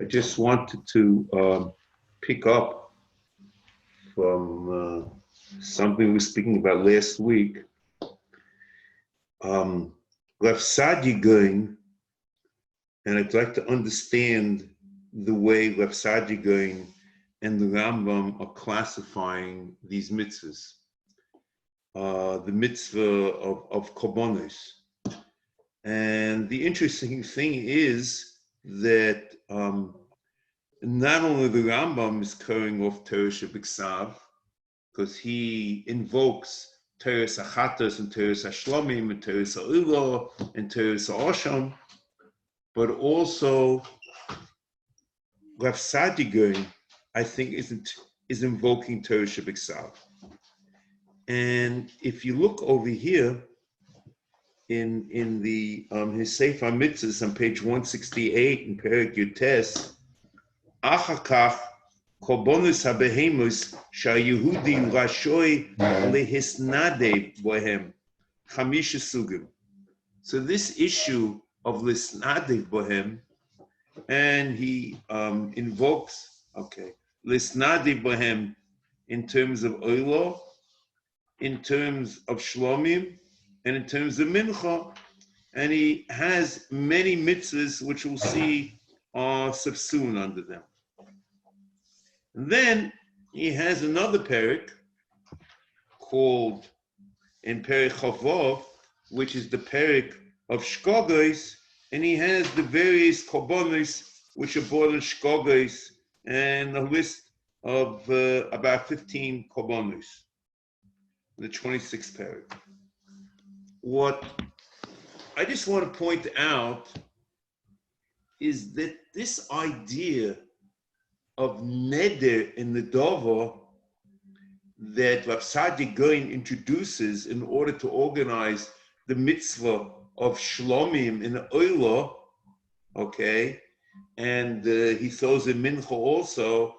I just wanted to pick up from something we were speaking about last week. Rav Sadi Gaon, and I'd like to understand the way Rav Sadi Gaon and the Rambam are classifying these mitzvahs. The mitzvah of Karbanos. And the interesting thing is that not only the Rambam is carrying off Torah Shebiksav, because he invokes Torah Sachatos and Torah Shlomim and Torah Sa'ilo and Torah Sa'osham, but also Rav Sadi Gaon, I think, is invoking Torah Shebiksav. And if you look over here in the his Sefer HaMitzvos on page 168 in Perek Yutes, Achakach Karbanos habehemus shayehudi rashoy lehisnade bohem chamisha sugim. So this issue of lisnade bohem, and he invokes lisnade bohem in terms of oilo, in terms of shlomim, and in terms of mincha, and he has many mitzvahs which we'll see are subsumed under them. And then he has another perek called in Perek Chavov, which is the perek of Shkogos, and he has the various Karbanos which are brought in Shkogos, and a list of about 15 Karbanos, the 26th perek. What I just want to point out is that this idea of neder in the dover that Rav Sadi Gaon introduces in order to organize the mitzvah of shlomim in the oila, and he throws in mincha also,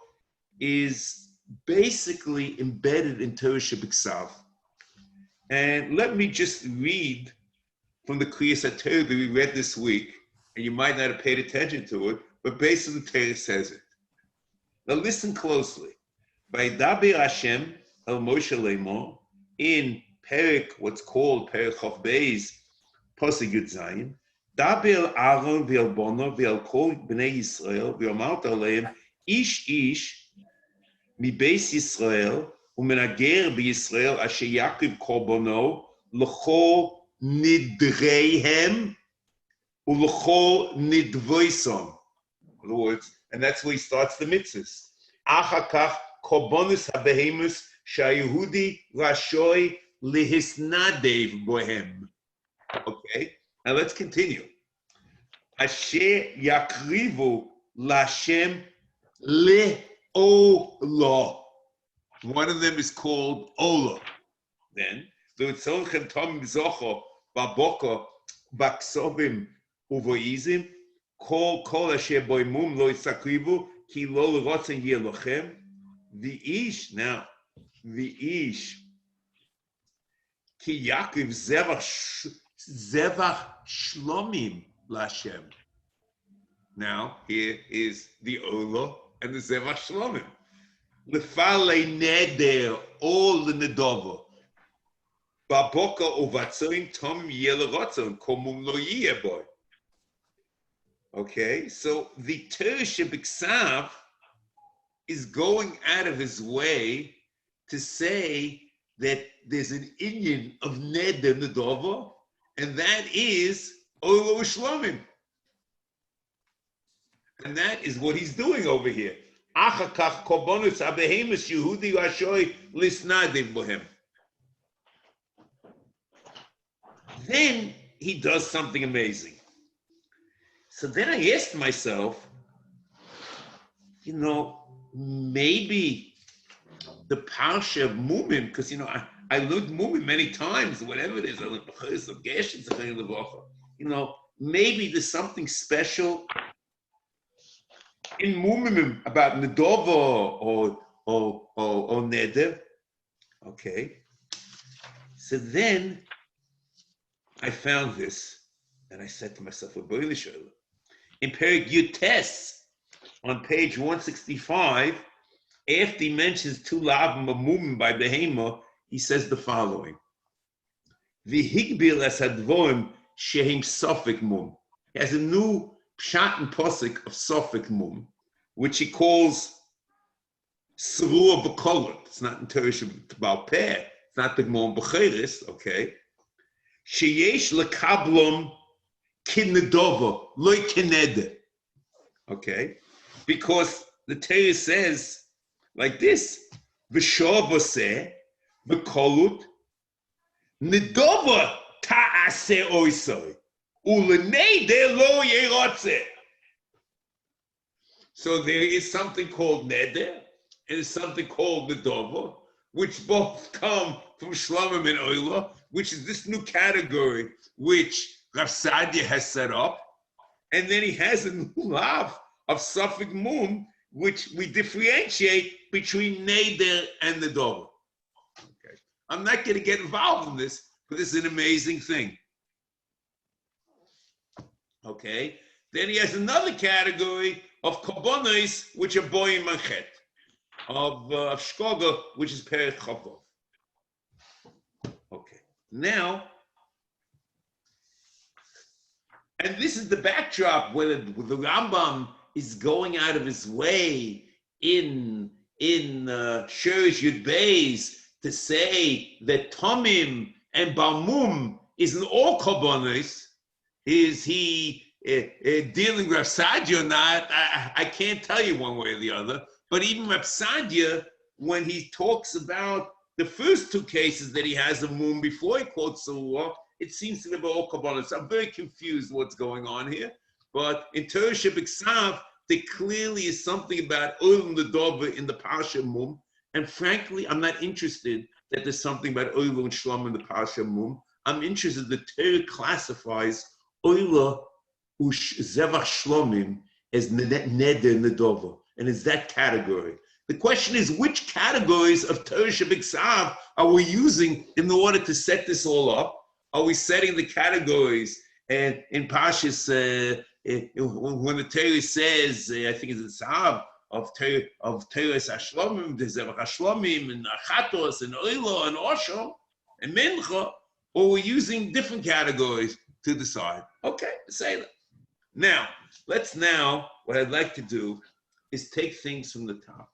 is basically embedded in Torah Shebiksav. And let me just read from the Kriyas HaTorah that we read this week, and you might not have paid attention to it, but basically the Torah says it. Now listen closely. Vaydaber Hashem el Moshe Lemor in Perek, what's called Perek Chof Beis, Pasuk Yud Zayin, Daber Aaron v'el Bono v'el Kol Bnei Yisrael v'yomart aleim ish mi Beis Yisrael u'menager b'Yisrael asher Yaakov Karbono l'chol nidreihem u'l'chol nidvoisom. In other words, and that's where he starts the mitzvahs. Achakach Karbanos habehemus shayehudi rashoy lehisnadev bohem. Okay, now let's continue. Asher yakrivu lashem le'olah. One of them is called Olah. Then v'tzonchem tom zocho baboka baksovim uvoizim. Kol asher boimum lo yitzakrivu ki lo l'rotzen yelochem v'ish. Now v'ish ki Yaakov zevach shlomim l'Hashem. Now here is the olah and the zevach shlomim. L'falei neder all the nedova. Baboka uvatzoin tom yelorotzon komum lo yiyeboy. Okay, so the Torah Shebiksav is going out of his way to say that there's an inyan of neder nedova, and that is Olah Shlomim. And that is what he's doing over here. Achakach Karbanos habehemus Yehudi rashoy lisnadev bohem. Then he does something amazing. So then I asked myself, maybe the Parsha of Mumim, because, I learned Mumim many times, whatever it is, I learned B'chayis of Geshin, maybe there's something special in Mumim about Nedova or Neder. Okay. So then I found this, and I said to myself, in Perek Yutes, on page 165, after he mentions two lavim of mum by behema, he says the following. V'higbil es hadvorim shehem sofik mum. He has a new pshat and posik of sofik mum, which he calls Serua b'kolot. It's not in Teresh about peh. It's not the Gemara b'cheres, okay? Sheyesh lekablom kinedova loy kinede. Okay? Because the Torah says like this: V'shova se b'kolut nedova ta'ase oisoi ulenede lo yerotze. So there is something called neder, and there's something called nedova, which both come from Shlomim and Oila, which is this new category which Rav Sadia has set up, and then he has a new lav of Suffolk Mum, which we differentiate between Neder and Nedova. Okay. I'm not going to get involved in this, but this is an amazing thing. Okay. Then he has another category of Karbanos, which are Boy and Manchet, of Shkoga, which is Peret Chavov. Okay. Now, and this is the backdrop where the Rambam is going out of his way in Shurish Yud Beis to say that Tomim and Balmum isn't all Karbanos. Is he dealing with Rav Sadia or not? I can't tell you one way or the other. But even Rav Sadia, when he talks about the first two cases that he has of Mum before he quotes the law, it seems to be all Karbanos. I'm very confused what's going on here. But in Torah Shebiksav, there clearly is something about Oil and the Dova in the Parsha Mum. And frankly, I'm not interested that there's something about Oil and Shlom in the Parsha Mum. I'm interested that Torah classifies Oila ush Zevach Shlomim as Neder Nedova. And it's that category. The question is, which categories of Torah Shebiksav are we using in order to set this all up? Are we setting the categories? And in Pashas, when the Torah says, I think it's a Sahav of Torah Hashlomim, there's Zevach Hashlomim, and Achatos, and Oilo, and Osho, and Mincha, or we're using different categories to decide. Okay, say that. Now, what I'd like to do is take things from the top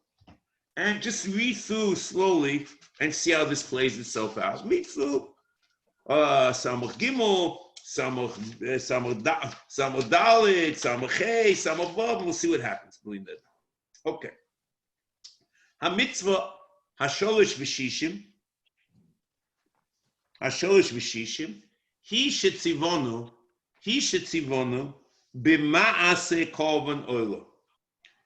and just read through slowly and see how this plays itself out. Read through Samach Gimel, Samach Dalit, Samach Hey, Samach Vav. We'll see what happens. Okay. HaMitzvah Hasholish V'Shishim, He shetzivonu b'ma'aseh korban oilo.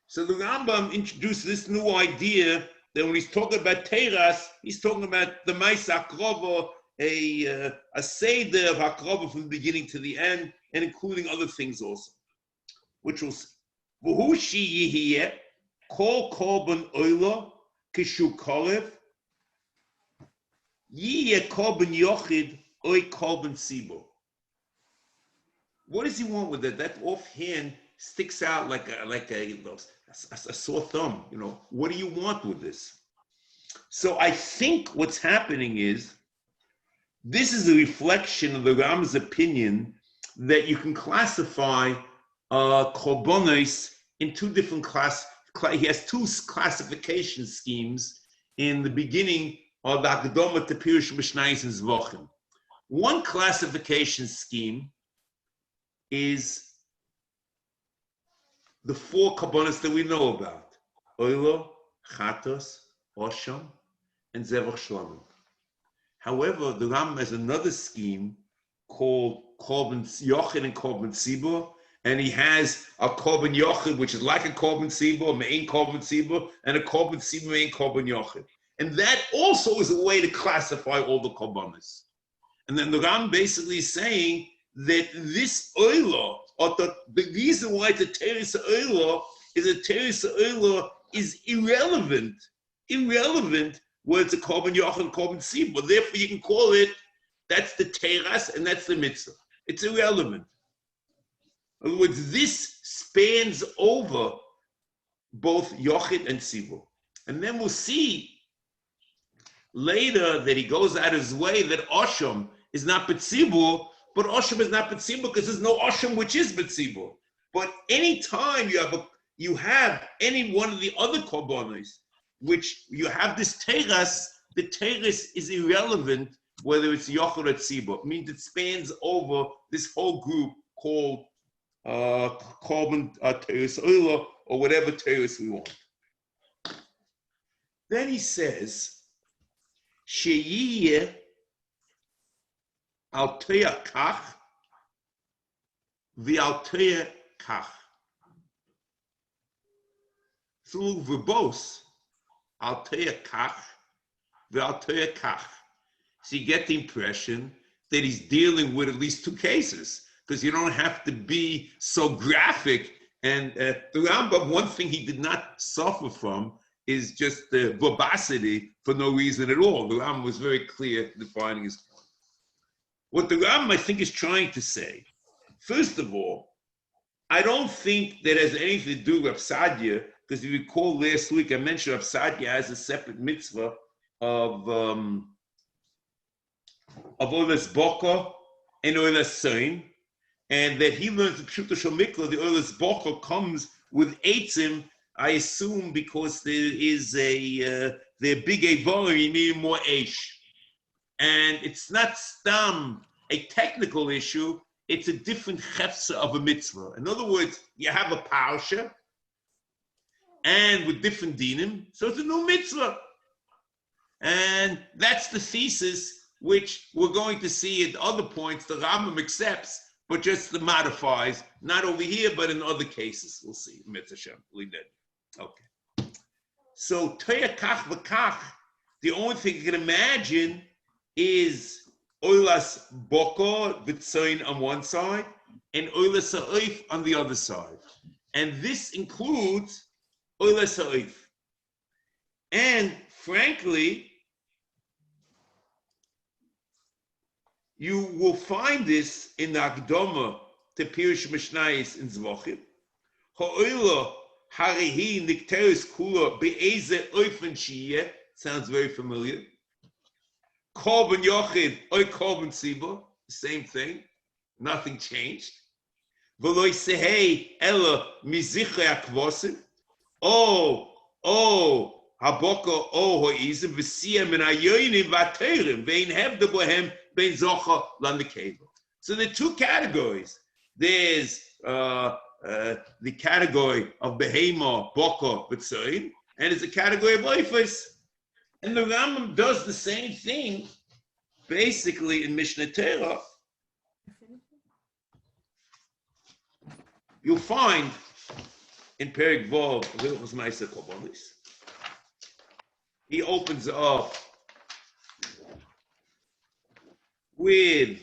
So the Rambam introduced this new idea that when he's talking about teras, he's talking about the ma'aseh hakrova, a seder of hakrova from the beginning to the end, and including other things also, which was v'hu sheyihiyeh kol korban oilo kishu kolev yiyeh korban yochid oy korban sibo. What does he want with that? That offhand sticks out like a sore thumb. You know, what do you want with this? So I think what's happening is this is a reflection of the Ram's opinion that you can classify korbanos in two different he has two classification schemes in the beginning of the Akdoma to Pirush Mishnayos and Zvachim. One classification scheme is the four Karbanos that we know about: Oilo, Chatos, Osham, and Zevach Shlomim. However, the Ram has another scheme called Korban Yochid and Korban Sibur, and he has a Korban Yochid, which is like a Korban Sibur, a Mein Korban Sibur, and a Korban Sibur, Mein Korban Yochid. And that also is a way to classify all the Karbanos. And then the Ram basically is saying that this oilo, or the reason why the teres oilo is a teres oilo is irrelevant whether it's a korban yochid and korban sibur. Therefore, you can call it, that's the teras and that's the mitzvah. It's irrelevant. In other words, this spans over both Yochid and Tzibur. And then we'll see later that he goes out of his way that Osham is not B'tzibur, but Osham is not B'tzibur because there's no Osham which is B'tzibur. But anytime you have any one of the other Karbanos, which you have this Teras, the Teras is irrelevant whether it's Yochid or Tzibur. It means it spans over this whole group called Korban Teres Oila, or whatever Teres we want. Then he says, Sheyiyeh al Teya Kach v'al Teya Kach. Through verbose, al Teya Kach v'al Teya Kach. So you get the impression that he's dealing with at least two cases, because you don't have to be so graphic. And the Rambam, one thing he did not suffer from is just the verbosity for no reason at all. The Rambam was very clear defining his point. What the Rambam, I think, is trying to say, first of all, I don't think that has anything to do with Sadia, because if you recall last week, I mentioned Sadia has a separate mitzvah of Oles Boka and Oles Sein, and that he learns the Pshuto Shel Mikla, the Oles Boka comes with Eitzim, I assume because there is they're big Eivor, you need more Eish. And it's not stam a technical issue, it's a different chefsa of a mitzvah. In other words, you have a parsha, and with different dinim, so it's a new mitzvah. And that's the thesis which we're going to see at other points the Rambam accepts, but just the modifies, not over here, but in other cases. We'll see. Mitzvah we did. Okay. So Toya Kach V'Kach, the only thing you can imagine is Oilas Boko V'Tzoin on one side and Oilas Ha'oif on the other side. And this includes Oilas Ha'oif. And frankly, you will find this in the Akdoma to Pirush Mishnayis in Zvachim. Ha'oila harihi nikteris kula be'eze oifen shiyeh. Sounds very familiar. Korban Yochid oy Korban Tzibur. Same thing. Nothing changed. V'loi sehei ela mizichrei akvosim. Oh, haboko ho'izim v'siyah min hayoynim v'ateirim ve'in hevda bohem bein zocha l'nekeva. So there are two categories. There's the category of behema, boko, v'tzoin, and it's a category of oifos. And the Rambam does the same thing, basically in Mishnah Torah. You'll find in Perek Vov, Hilchos Ma'aser Karbanos, he opens up with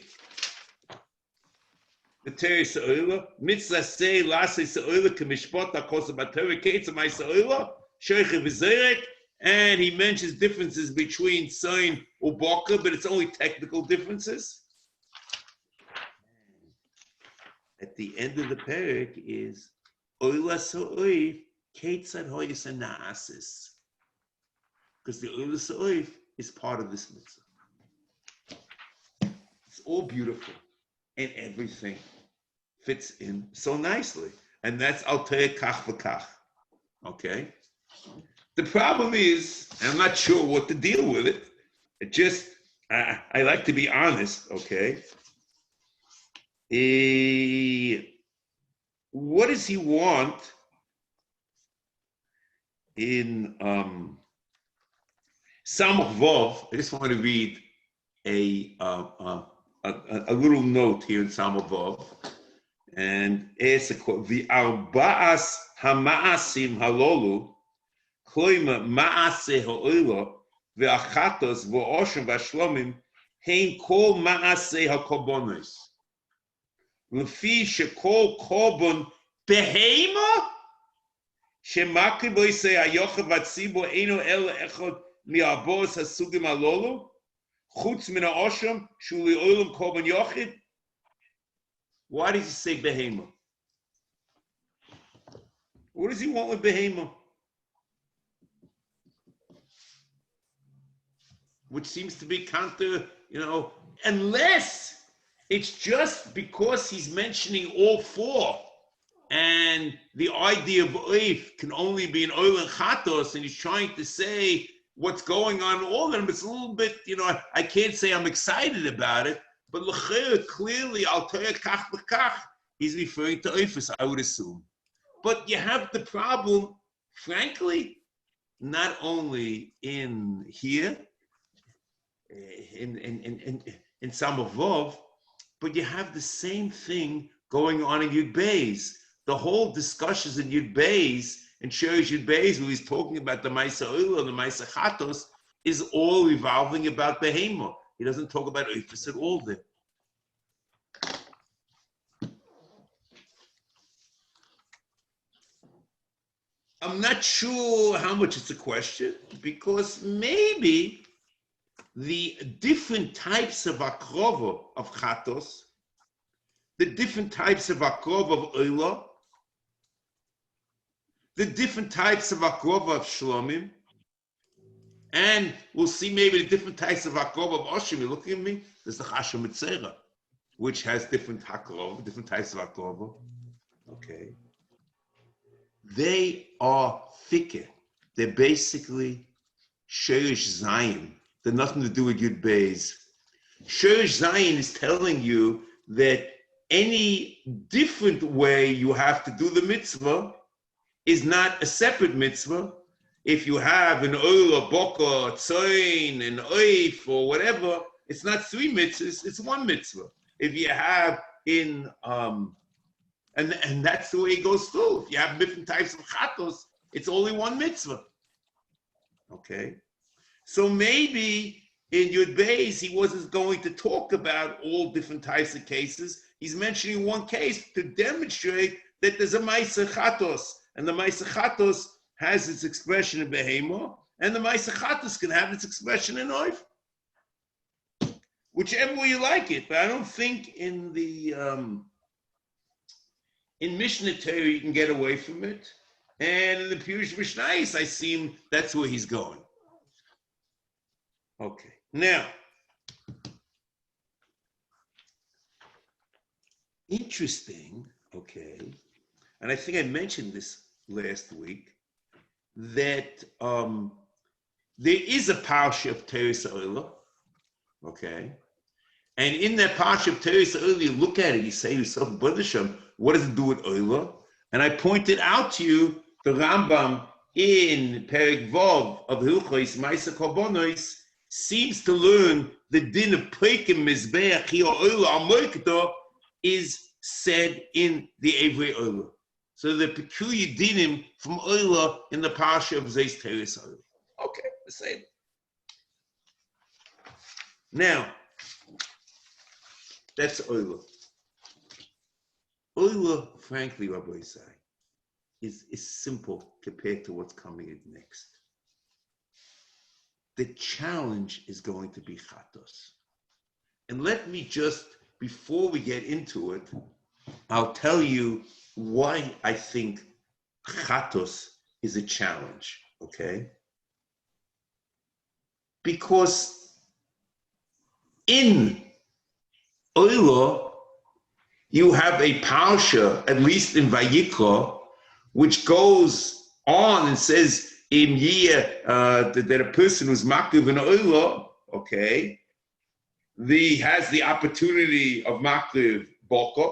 the Teres Ha'oila, Mitzvah Sei Lasei Ha'oila K'mishpot HaKosa B'Torah Keitza Ma'aser Ha'oila, Sheiche V'Zerek, and he mentions differences between Sein or Boka, but it's only technical differences. At the end of the Perek is Oilas Ha'oif Keitzad Hoyis Na'asis, because the Oilas Ha'oif is part of this mitzvah. It's all beautiful, and everything fits in so nicely. And that's Al Te'eh Kach V'Kach. Okay? The problem is, I'm not sure what to deal with it. It just, I like to be honest, okay? What does he want in Samach Vov? I just want to read a little note here in Samach Vov, and it's a quote: "The arba'as hama'asim halolu, kloima ma'ase ha'oila, ve'achatos v'oshem v'ashlomim, hein kol ma'ase ha'karbanos. Lefi shekol korban behema, shemaki boisei hayochav v'tzibur eino ela echad mi'arbos hasugim halolu, chutz min ha'oshem shuli oilam korban yochid." Why does he say behema? What does he want with Behema? Which seems to be counter, unless it's just because he's mentioning all four, and the idea of oif can only be an oil and chatos, and he's trying to say what's going on in all of them. It's a little bit, I can't say I'm excited about it, but clearly, al kach l'kach, he's referring to oifus, I would assume. But you have the problem, frankly, not only in here, in Samavov, but you have the same thing going on in Yud Beis. The whole discussions in Yud Beis and Sherish Yud Beis, where he's talking about the Maisa Oil and the Maisa Chatos, is all revolving about Behema. He doesn't talk about Oifus at all there. I'm not sure how much it's a question, because maybe the different types of akrova of chatos, the different types of akrova of oila, the different types of akrova of shlomim, and we'll see maybe the different types of akrova of oshim. You're looking at me? There's the chashem mitzera, which has different akrova, different types of akrova. Okay. They are fikir. They're basically sherish zayin. They're nothing to do with Yud Beis. Sherish zayin is telling you that any different way you have to do the mitzvah is not a separate mitzvah. If you have an oil, a boka, tzoin, an oif, or whatever, it's not three mitzvahs, it's one mitzvah. If you have and that's the way it goes through. If you have different types of chatos, it's only one mitzvah. Okay? So maybe in Yud Beis, he wasn't going to talk about all different types of cases. He's mentioning one case to demonstrate that there's a Maisa Chatos, and the Maisa Chatos has its expression in Behema, and the Maisa Chatos can have its expression in Oif. Whichever way you like it, but I don't think in the in Mishnah Torah you can get away from it, and in the Pirush Mishnayos I see that's where he's going. Okay, now, interesting, okay, and I think I mentioned this last week, that there is a parsha of Teres Oila, okay, and in that parsha of Teres Oila, you look at it, you say to yourself, Badasham, what does it do with Oila? And I pointed out to you the Rambam in Perek Vov of Hilchos Maisa Karbanos seems to learn the din of Preikim Mizbeach Hio Oila Amoikto is said in the Evrei Oila. So the peculiar dinim from Oila in the parsha of Zeis Teres Oila. Okay, the same. Now, that's Oila. Oila, frankly, Rabbi Isai, is simple compared to what's coming in next. The challenge is going to be chatos. And let me just, before we get into it, I'll tell you why I think chatos is a challenge, okay? Because in Oila, you have a parsha, at least in Vayikra, which goes on and says, that a person who's makriv in Oila, okay, has the opportunity of makriv boka,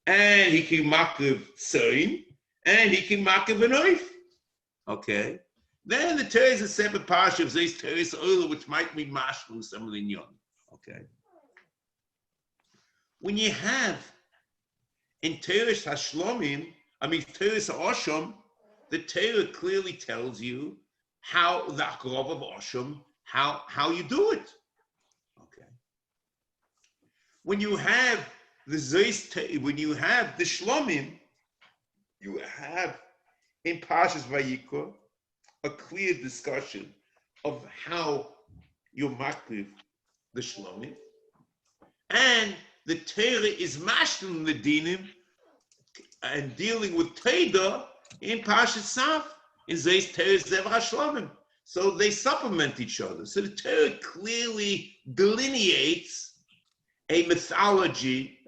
and he can makriv tzoin, and he can makriv an oif, okay. Then the Torah is a separate parsha of Zeis Teres Oila, which might be mashlu some of the nyon, okay. When you have in Teres Hashlomim, Teres Osham, the Torah clearly tells you how the Akrov of Osham, how you do it. Okay. When you have the when you have the Shlomim, you have in Parshas Vayikra a clear discussion of how you makriv the Shlomim, and the Torah is mashlim the dinim and dealing with Teda in Parashat Sav, in Zeis Teres Zev HaShlomim. So they supplement each other. So the Torah clearly delineates a methodology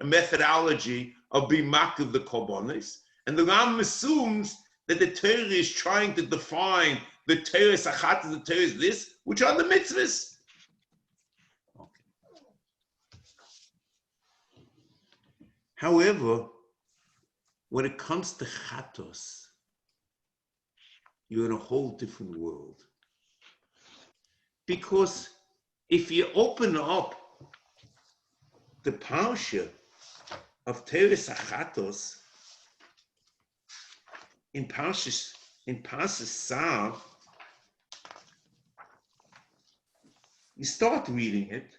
of being of the Karbanos. And the Ram assumes that the Torah is trying to define the Torah Sachat, the Torah is this, which are the mitzvahs. Okay. However, when it comes to Chatos, you're in a whole different world. Because if you open up the parsha of Teres Achatos in Parshas Sav, you start reading it.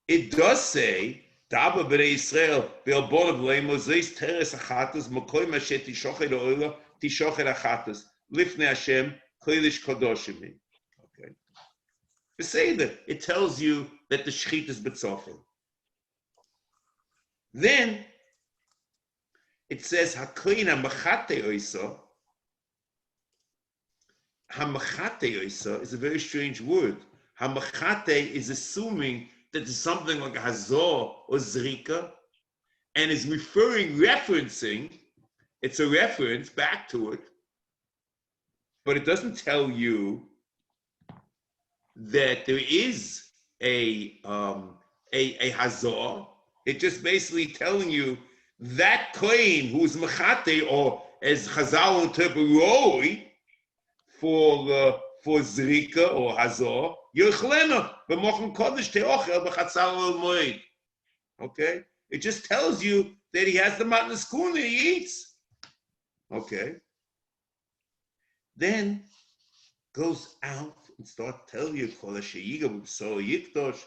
It does say, "Daba b'nei Yisrael be'albonav leimo zeis Teres Achatos makoy mashe tishochet ha'olah tishochet achatos lifnei Hashem kodesh kadoshim." Okay. To say that it tells you that the shechit is betzofel. Then it says hakoyin hamachate oisa. Hamachate oisa is a very strange word. Hamachate is assuming that there's something like a hazor or zrika, and is referencing. It's a reference back to it, but it doesn't tell you that there is a hazor. It just basically telling you that kohen who's machate, or as Chazal interpret roi for zrika or hazor, yochlena b'mochem kodesh teochel b'chatzal moed. Okay, it just tells you that he has the matnas kuna, he eats. Okay, then goes out and start telling you kol sheyiga b'so yikdosh,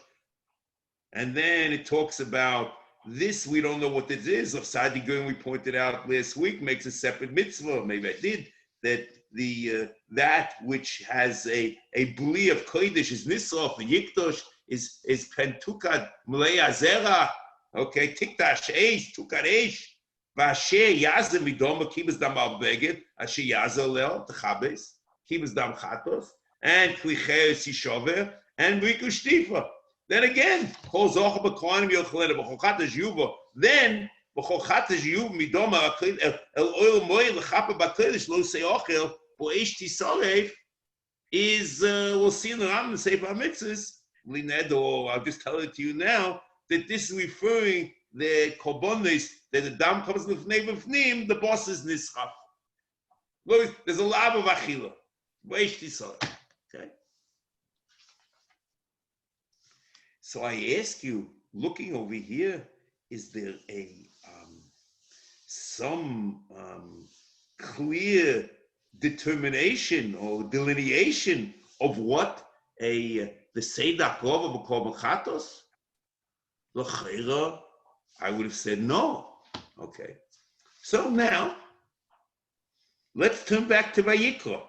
and then it talks about this. We don't know what this is. Of Sadi Gun, we pointed out last week, makes a separate mitzvah. Maybe I did that. The that which has a bli of kodesh is nisrof, the yikdosh is pentukad mulei azera. Okay, tiktash eish tukad eish v'asher yazem midom kibas dam al beged asher yazel lel techabes kibas dam chatos and klicheres yishover and riku shtifa. Then again, kol zocha b'kohanim yochlena b'chochatas yuva. Then b'chochatas yuva midom el oil moed l'chapa b'kodesh lo seochel. Is we'll see in the Rambam Sefer HaMitzvos, or I'll just tell it to you now, that this is referring the Karbanos, that the dam comes with Nevim, the boss is Nischaf. There's a lot of Achila. Okay. So I ask you, looking over here, is there some clear determination or delineation of what the Seder Krova b'Kol Chatos? L'chera, I would have said no. Okay. So now, let's turn back to Vayikra.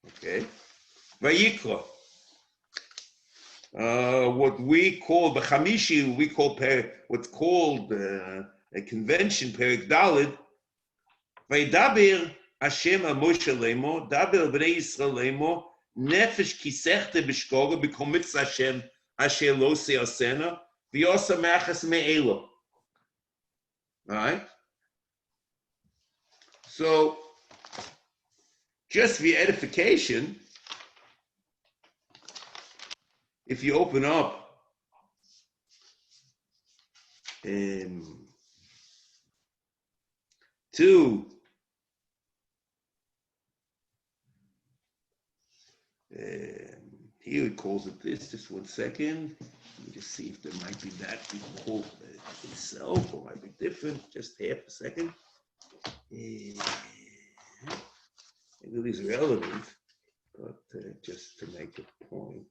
Okay. Vayikra. What we call the Chamishi, we call what's called a convention, Perek Daled, Vaydaber Hashem Moshe Lemo, Daber Bnei Yisrael Lemo, Nefesh Kisechte B'Shkoga B'Komitz Hashem Asher Lo Se'asena V'Yosa Machas Me'elo. All right. So, just for your edification, if you open up to here it calls it this. Just 1 second. Let me just see if there might be that called itself, or might be different. Just half a second. Maybe it is relevant, but just to make a point.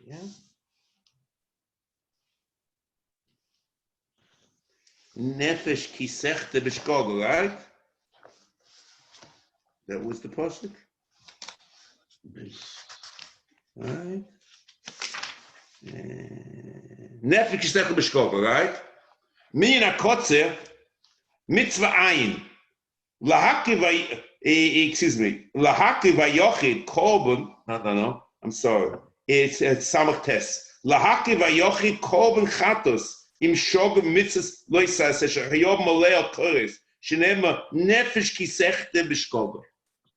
Yeah. Nefesh kisechte b'shkoga, right? That was the pasuk. Right. Nefesh Kisechel B'Shkoga, right? Min HaKotzer, Mitzvah Ayin. Excuse me. Lahaki Vayochid Korban. No. I'm sorry. It's Samach Tes. Lahaki Vayochid Korban Chatos. Im Shogem Mitzvahs Loisas Hayom Molei Koris. Shenema Nefesh Kisechel B'Shkoga.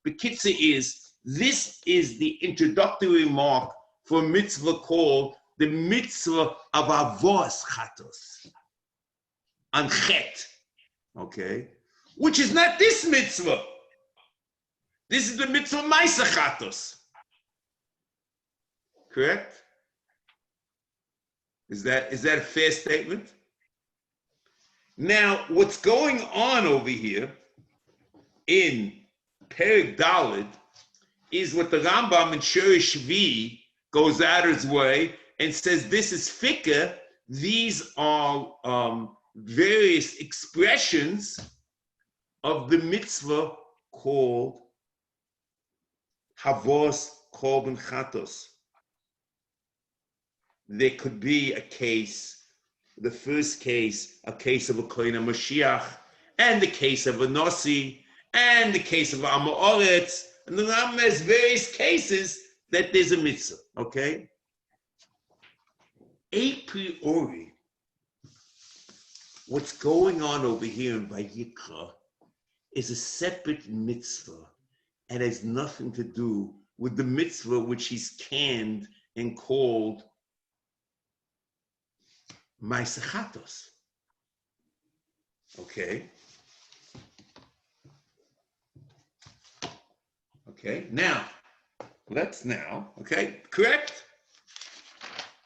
The Kitze this is the introductory mark for a mitzvah called the mitzvah of avos chatos, on chet, okay? Which is not this mitzvah. This is the mitzvah ma'aseh chatos. Correct? Is that a fair statement? Now, what's going on over here in Perek Daled is what the Rambam in Shurish V goes out of his way and says this is fikr. These are various expressions of the mitzvah called Havos Korban Chatos. There could be a case, the first case, a case of a Kohen Mashiach, and the case of a Nasi, and the case of Am Ha'aretz, and the Rambam has various cases that there's a mitzvah, okay? A priori, what's going on over here in Vayikra is a separate mitzvah and has nothing to do with the mitzvah which he's canned and called Ma'aseh Chatos. Okay? Okay, now, okay, correct?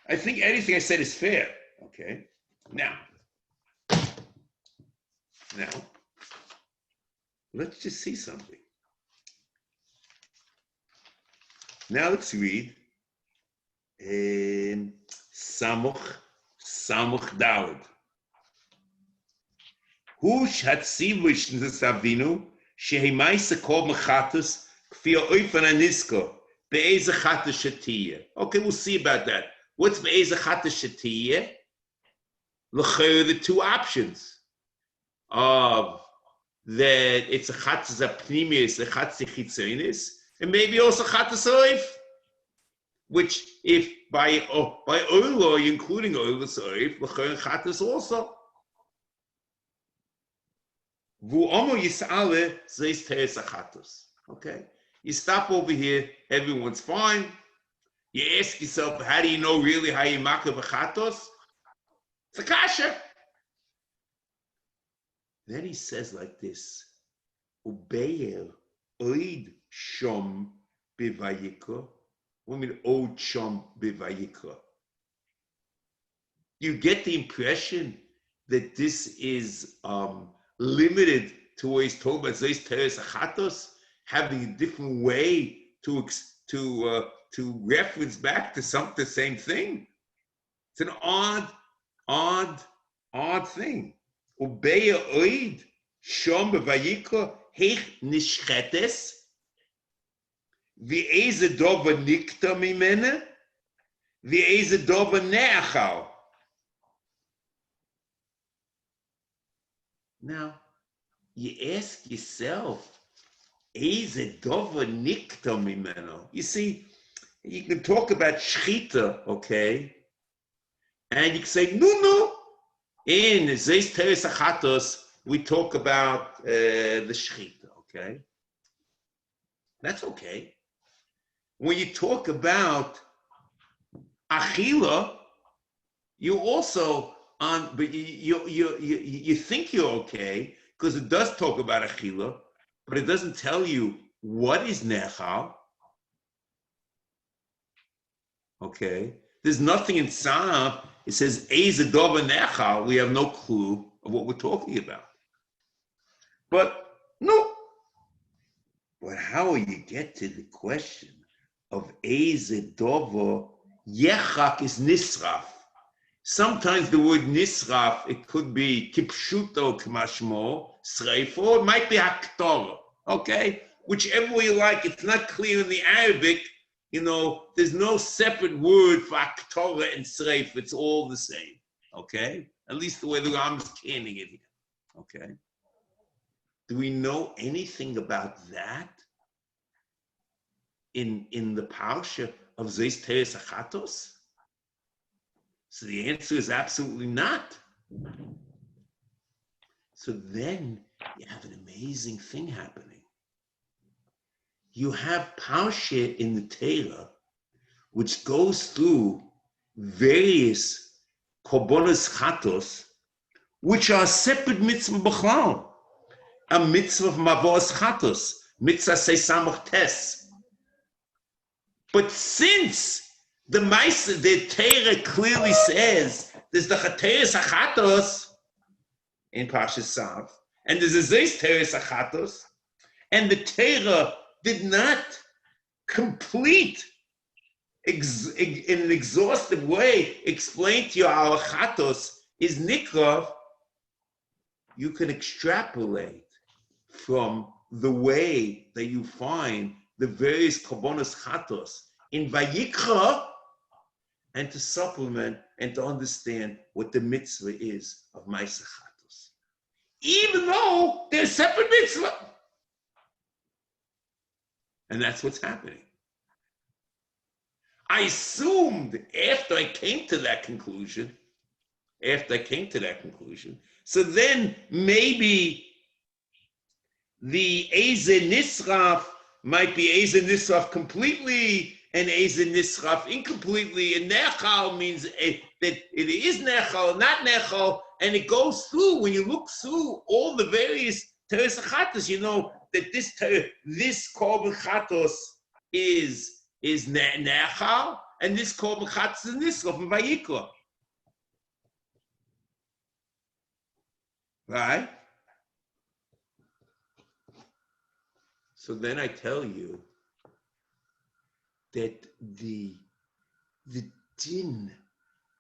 I think anything I said is fair, okay? Now, let's just see something. Now let's read Samuch Daled. Hu shatzivish n'savinu shehi ma'aseh korban chatos k'fi ha'ofen hanisko be'ezeh chatos shetiyeh. Okay, we'll see about that. What's be'ezeh chatos shetiyeh? L'chayr the two options of that it's a chatos apnimius, a chatos chitzonis, and maybe also chatos oif, which if by oil, including oil oif, l'chayr chatos also. Okay, you stop over here, everyone's fine. You ask yourself, how do you know really how you make a chatos? It's a kasha. Then he says like this: Ubeyer oid shom bevayikra. What do you mean oid shom bevayikra? You get the impression that this is limited to what he's talking about Zeis Teres Achatos, having a different way to reference back to the same thing. It's an odd thing. Ubeya oid shom bevayikra heich nishchetes v'eze dova nikta mimene v'eze dova neachal. Now, you ask yourself, Eze dova nikta mimeno. You see, you can talk about shchita, okay? And you can say, no. In Zeis Teres Achatos, we talk about the shchita, okay? That's okay. When you talk about achila, you also but you think you're okay because it does talk about achila, but it doesn't tell you what is nechal. Okay, there's nothing in Psalm. It says Eze dova nechal. We have no clue of what we're talking about. But no. But how will you get to the question of Eze dova yechak is nisraf? Sometimes the word nisraf, it could be kipshuto k'mashmo, sreif, or it might be haktorah, okay? Whichever way you like, it's not clear in the Arabic There's no separate word for Torah and Sreif. It's all the same. Okay? At least the way the Ram is canning it here. Okay? Do we know anything about that in the parsha of Zeis Teres Achatos? So the answer is absolutely not. So then you have an amazing thing happening. You have parsha in the Torah, which goes through various Karbanos Chatos, which are separate mitzvah b'chlal. A mitzvah of Mavos Chatos, mitzvah Seisamach Tes. But since the Torah clearly says there's the Chateres Achatos in Parshas Sav, and there's a Zeis Teres Achatos, and the Torah did not complete in an exhaustive way explain to you how Achatos is Nikrav, you can extrapolate from the way that you find the various Karbanos Chatos in Vayikra, and to supplement and to understand what the mitzvah is of Ma'aseh Chatos, even though they're separate mitzvah. And that's what's happening. I assumed after I came to that conclusion, so then maybe the Eze Nisraf might be Eze Nisraf completely and Eze Nisraf incompletely, and Nechal means that it is Nechal, not Nechal, and it goes through, when you look through all the various Teres Achatos, you know that this Korban Chatos is Nechal, and this Korban Chatos is Nisraf and Vayikra. Right? So then I tell you that the din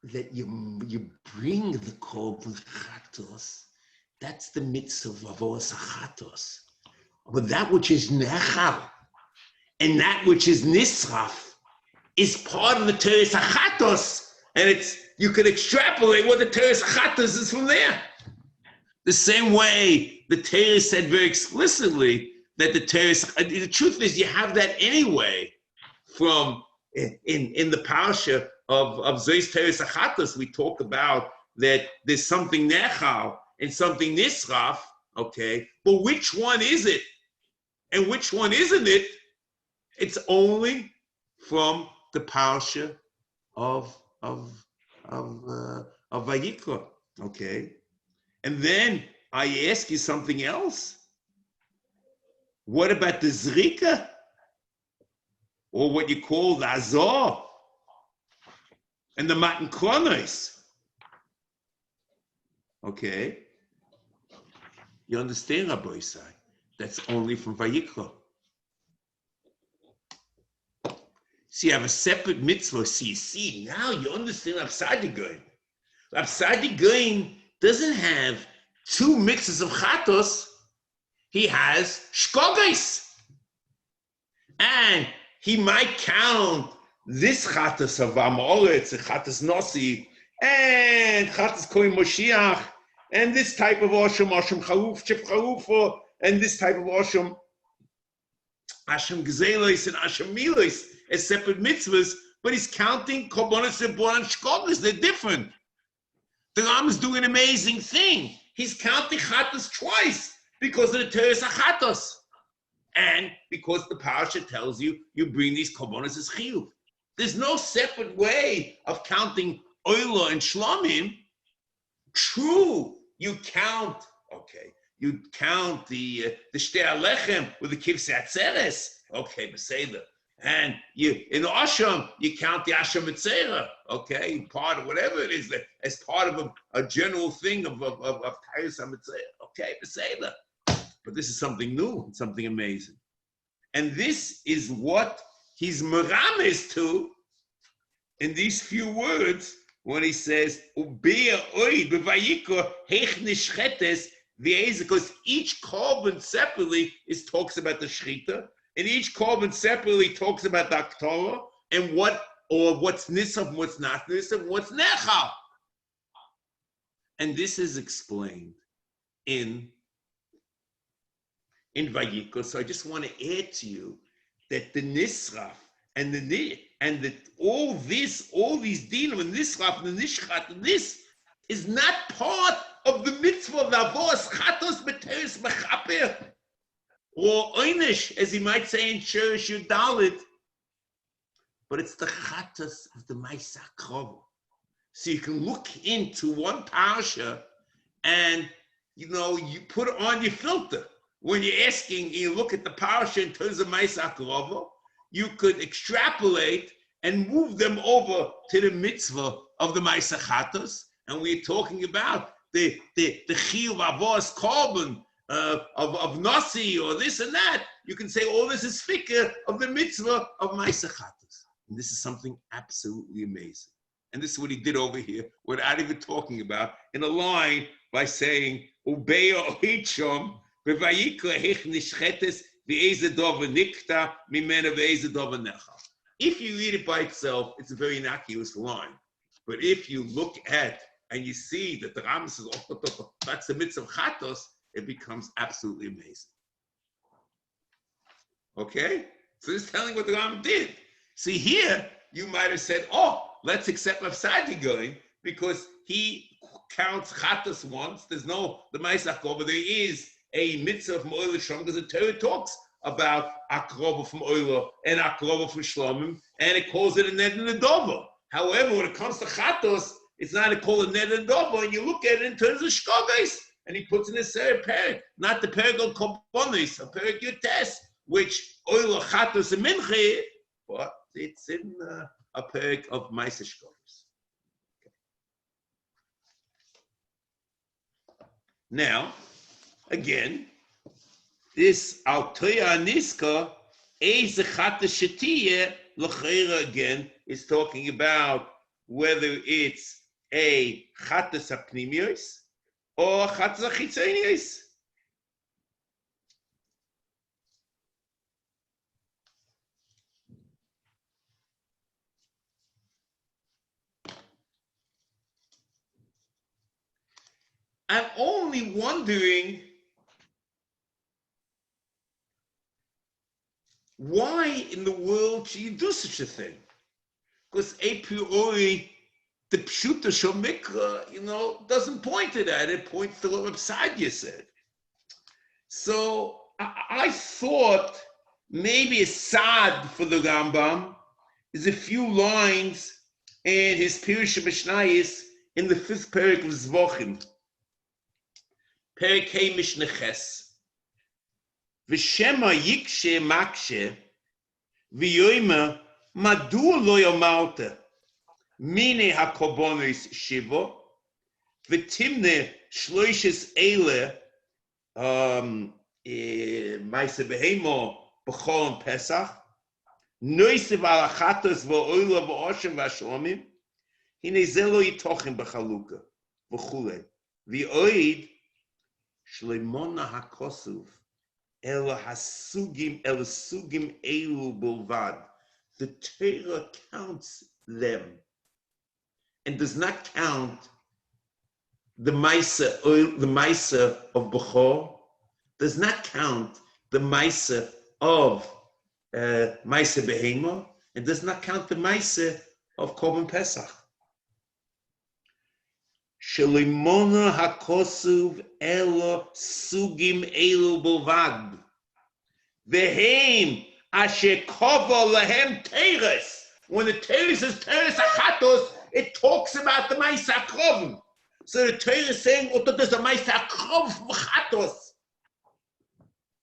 that you bring the Korban Chatos, that's the mitzvah of Avos Chatos. But that which is Nechal and that which is Nisraf is part of the Teres Achatos, and you can extrapolate what the Teres Achatos is from there. The same way the Torah said very explicitly that the truth is you have that anyway from in the parsha of Zeis Teres Achatos. We talk about that there's something Nechal and something Nisraf, okay? But which one is it and which one isn't it? It's only from the parsha of Vayikra, okay? And then I ask you something else. What about the Zrika? Or what you call the Azor? And the Matan Kronos? Okay. You understand, Rabbi Isai? That's only from Vayikra. So you have a separate mitzvah. See, now you understand Rapsadi Goyim. Rapsadi Goyim doesn't have two mitzvahs of Chatos. He has Shkogos. And he might count this Chatos of Amoritz, Chatos Nossi, and Chatos Kohen Moshiach, and this type of Osham Charuf, Chip Charufa, and this type of Osham, Hashem Gezelos and Hashem Milos as separate mitzvahs, but he's counting Karbanos and Shkogos. They're different. The Ram is doing an amazing thing. He's counting Chatos twice because of the Teres Achatos. And because the parasha tells you, you bring these Karbanos as Chiyuv. There's no separate way of counting Oila and Shlomim. True, you count the Shtei Alechem with the Kivsei Atzeres. Okay, Beseder. And in Asham, you count the Asham Mitzera, okay, part of whatever it is, as part of a general thing of Kairos HaMitzera, okay, Beseder. But this is something new, something amazing. And this is what he's merames to in these few words when he says, because each korban separately talks about the shchita, and each korban separately talks about the Aktorah and what's Nisav, what's not Nisav, what's Nechal. And this is explained in Vayikra. So I just want to add to you that the Nisraf and all these dinim and Nisraf and the Nishchat, and this is not part of the mitzvah of Avos Chatos B'Teres Mechaper or Oynish, as he might say in Shirish Yudalit, but it's the Chatos of the Ma'aseh Krova. So you can look into one parsha and you put on your filter. When you're asking, you look at the parsha in terms of Ma'aseh Krova, you could extrapolate and move them over to the mitzvah of the Ma'aseh Chatos, and we're talking about the Chiyuv Avos Korban of Nasi or this and that. You can say all this is fikr of the mitzvah of Ma'aseh Chatos. And this is something absolutely amazing. And this is what he did over here, without even talking about, in a line by saying, Ubeya Oichom, V'vayikra hich nishchetes v'eze dova nikta mimena v'eze dova nechal. If you read it by itself, it's a very innocuous line. But if you look at and you see that the Rambam says, oh, that's the mitzvah of Chatos, it becomes absolutely amazing. Okay? So this is telling what the Rambam did. See, here, you might have said, oh, let's accept Rav Sadi going, because he counts Chatos once. There's no, the Ma'aseh Krova, there is a mitzvah from Oila Shlomim, because the Torah talks about Akrova from Oila and Akrova from Shlomim, and it calls it a Ned and a Dover. However, when it comes to Chatos, it's not called a Ned and Dover, and you look at it in terms of Shkoves, and he puts in a third parak, not the parak of Karbanos, a parak Yutes, which Oila Chatos and Minche, but it's in a parak of Ma'aseh Shkoves. Okay. Now, again, this Altoya Niska, Eze Chatos Shetiye, L'cheira again, is talking about whether it's a Chatos HaPnimios or Chatos HaChitzonios. I'm only wondering why in the world should you do such a thing? Because a priori, the Pshuta Shomikra, doesn't point to that. It points to what Reb Sadia said. So I thought maybe a sad for the Rambam is a few lines in his Pirush Mishnayis in the 5th parak of Zvachim. Parak Hey Mishneches. V'shema yikshe makshe v'yoyma madu lo yomalta mine hakobonis shivo v'timne shloishes eile maise behemo b'chol pesach noise v'alachatos v'oila v'oshem v'ashlomim hine zelo yitochen b'chaluka v'chule v'oid shlemona hakosuv El hasugim elu bulvad. The Torah counts them and does not count the Maisa of Bechor, does not count the Maisa of Maisa Behema, and does not count the Maisa of Korban Pesach. Shalimona hakosuv elo sugim elu bovad. Vehem asher kova lahem teres. When the Torah says teres achatos, it talks about the Ma'aseh Krova. So the Torah is saying, "Oh, there's a Ma'aseh Krova achatos."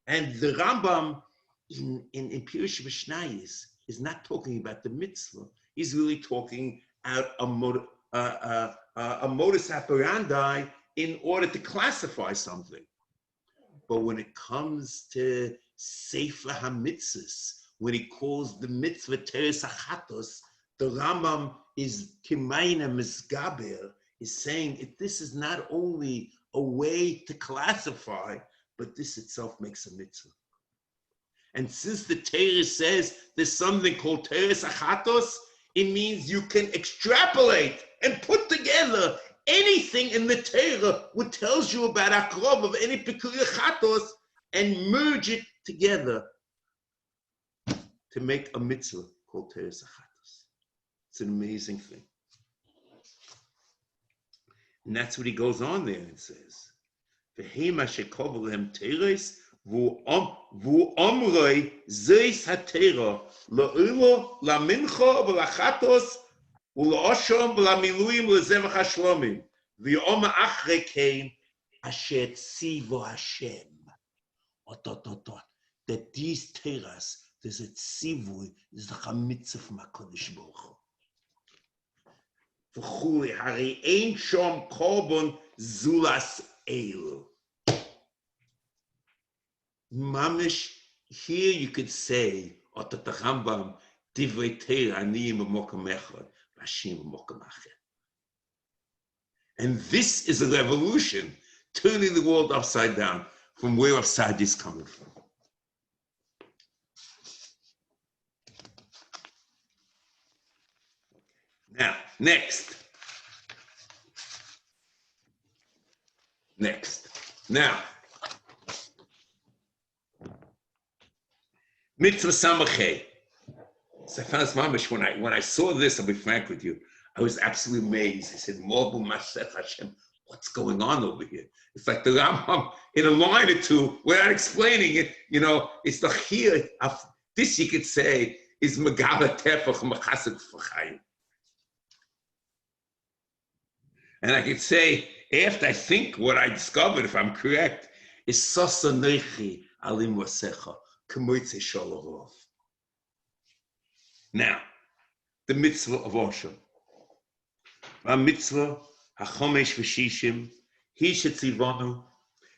And the Rambam in Pirush Mishnayis is not talking about the mitzvah. He's really talking out a modus operandi in order to classify something. But when it comes to Sefer HaMitzvos, when he calls the mitzvah Teres Achatos, the Rambam is Kimayna Misgaber, is saying this is not only a way to classify, but this itself makes a mitzvah. And since the Torah says there's something called Teres Achatos, it means you can extrapolate and put together anything in the Torah which tells you about Akrov of any peculiar Chatos and merge it together to make a mitzvah called Teres Achatos. It's an amazing thing. And that's what he goes on there and says, V'hema shekov lehem teres v'omroi zeis ha-tera la'ilo la'mincha v'lachatos v'la'oshom v'la'miluim v'la'zevach ha'shlomim v'yom achrei kein asher tzivo Hashem. That these teras, there's a tzivui, is the HaMitzvos from HaKadosh Baruch Hu. V'chuli hari ein shom korban zulas eil. Mamish, here you could say, Otat Rambam, Divrei Torah aniyim b'mokom echad, v'ashim b'mokom acher. And this is a revolution, turning the world upside down from where Sadi is coming from. Now, next. Now, Mitzvah Samachay. So I found this mamish, when I saw this, I'll be frank with you, I was absolutely amazed. I said, Mobu Masech Hashem, what's going on over here? It's like the Rambam, in a line or two, without explaining it, it's the here of this you could say is Megala Tefach Machasik Fachayim. And I could say, after I think what I discovered, if I'm correct, is Sosa Nechi Alim Wasecha. Now, the mitzvah of Osham. Mitzvah hachomesh v'shishim hi shetzivonu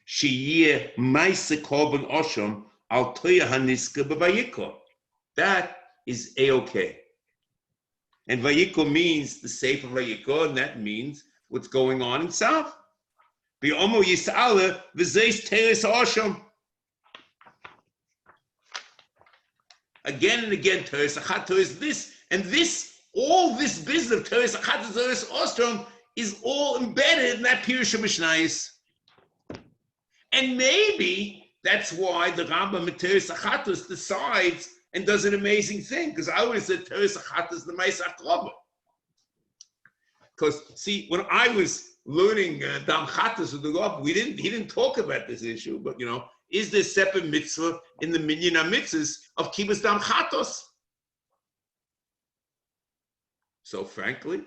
sheyeh ma'aseh korban Osham al toya haniska b'vayikra. That is A-OK. And Vayikra means the Sefer Vayikra, and that means what's going on in South. B'yomo yis'aleh v'zeis teres Osham. Again and again, Teres Achatos is this, and this, all this business of Teres Achatos, Teres Ostrom is all embedded in that Pirush HaMishnayos. And maybe that's why the Rambam in Teres Achatos decides and does an amazing thing, because I would have said Teres Achatos the Ma'aseh Akrava. Because, see, when I was learning Dam Chatos with the Rav, he didn't talk about this issue, but, is there separate mitzvah in the minyan mitzvahs of kibbutz dam chatos? So frankly,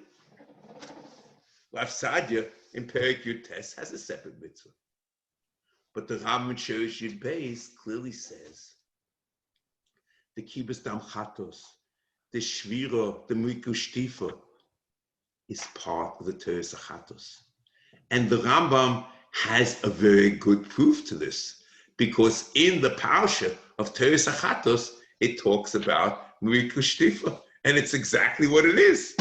Rav Sadia in Perek Yud Tes has a separate mitzvah. But the Rambam Shirish Yud Beis clearly says the kibbutz dam chatos, the shvira, the mikush tifa is part of the Teres Achatos. And the Rambam has a very good proof to this. Because in the parsha of Teres Achatos, it talks about Mrikush Tifa, and it's exactly what it is.